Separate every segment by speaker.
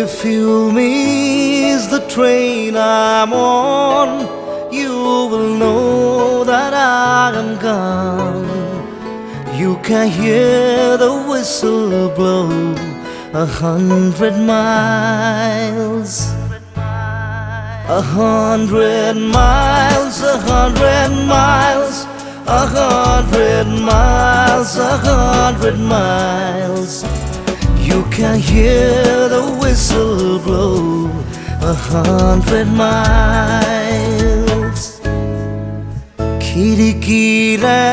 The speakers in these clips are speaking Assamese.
Speaker 1: If you miss the train I'm on, you will know that I am gone. You can hear the whistle blow 100 miles. 100 miles, 100 miles, 100 miles, 100 miles. You can hear the whistle blow 100 miles. খিৰিকীৰে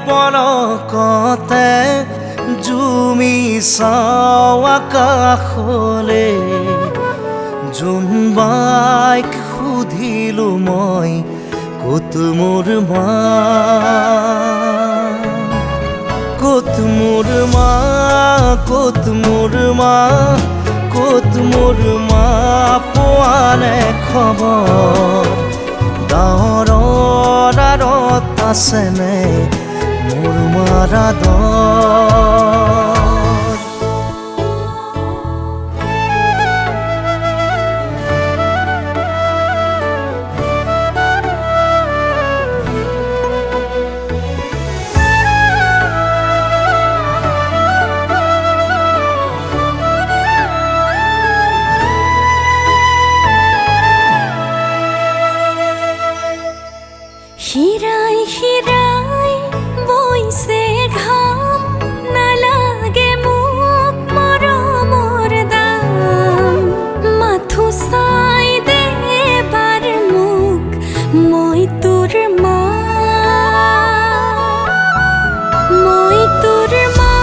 Speaker 1: পলকতে জুমি চাওঁ আকাশলে। জোনবাইক সুধিলো মই ক'ত মোৰ মা, ক'ত মোৰ মা, ক'ত মোৰ মা, ক'ত মোৰ মা, পোৱা নাই খবৰ। গাঁৱৰ আঁৰত আছেনে মোৰ মাৰ আদৰ।
Speaker 2: হিৰাই হিৰাই বৈছে ঘাম, নালাগে মোক মৰমৰ দাম। মাথো চাই দে এবাৰ মোক, মই তোৰ মা, মই তোৰ মা,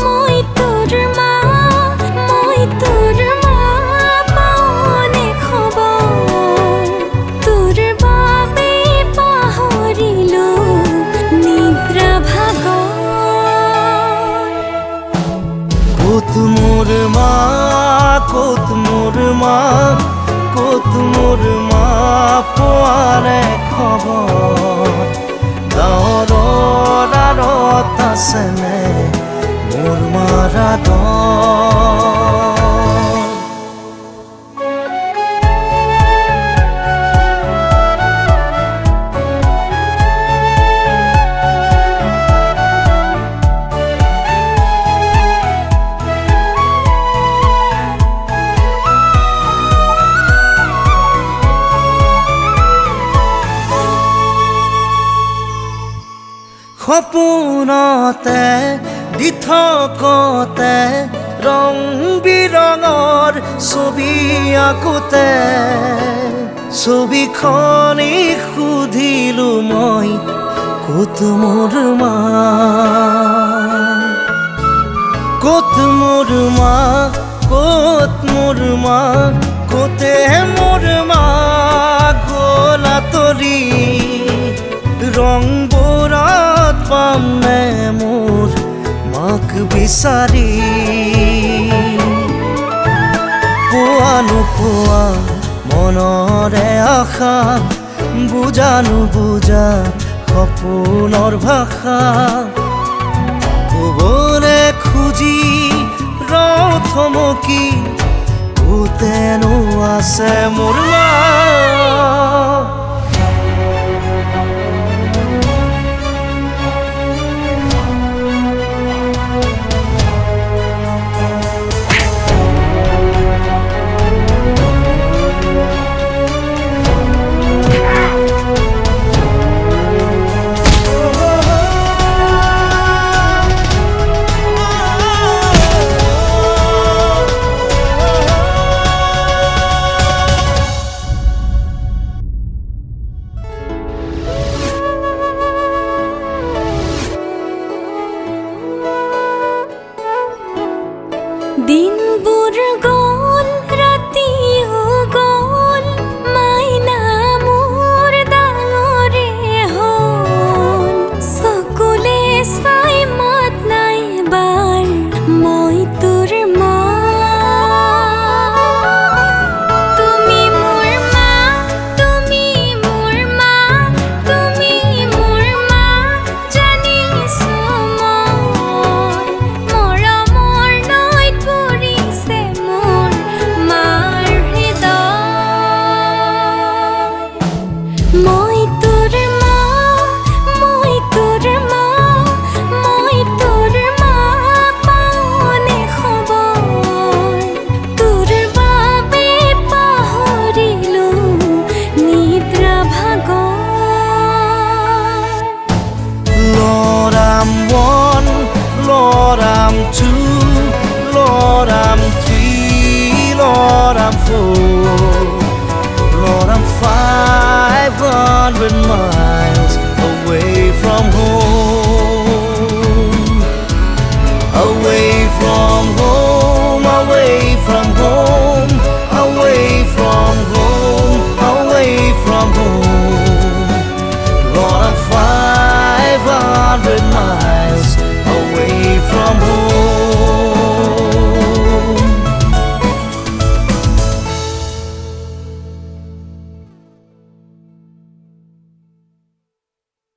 Speaker 2: মই তোৰ মা, মই তোৰ মা, পাওনে খবৰ তোৰ বাবে পাহৰিলো নিদ্ৰা ভাগৰ।
Speaker 1: ক'ত মোৰ মা, ক'ত মোৰ মা, ক'ত মোৰ মা, পোৱা নাই খবৰ। গাঁৱৰ আঁৰত আছেনে মোৰ মাৰ আদৰ। সপোনতে দি থকতে ৰং বিৰঙৰ ছবি আঁকোতে, ছবিখনি সুধিলো মই ক'ত মোৰ মা, ক'ত মোৰ মা, ক'ত মোৰ মা, ক'তে মোৰ মা গ'ল আঁতৰি। ৰংবোৰত পামনে মোৰ মাক বিচাৰি। পোৱা নোপোৱা মনৰে আশা, বুজা নুবুজা সপোনৰ ভাষা। ক'বলে খুজি থমকি, ক'তেনো আছে মোৰ মা। away from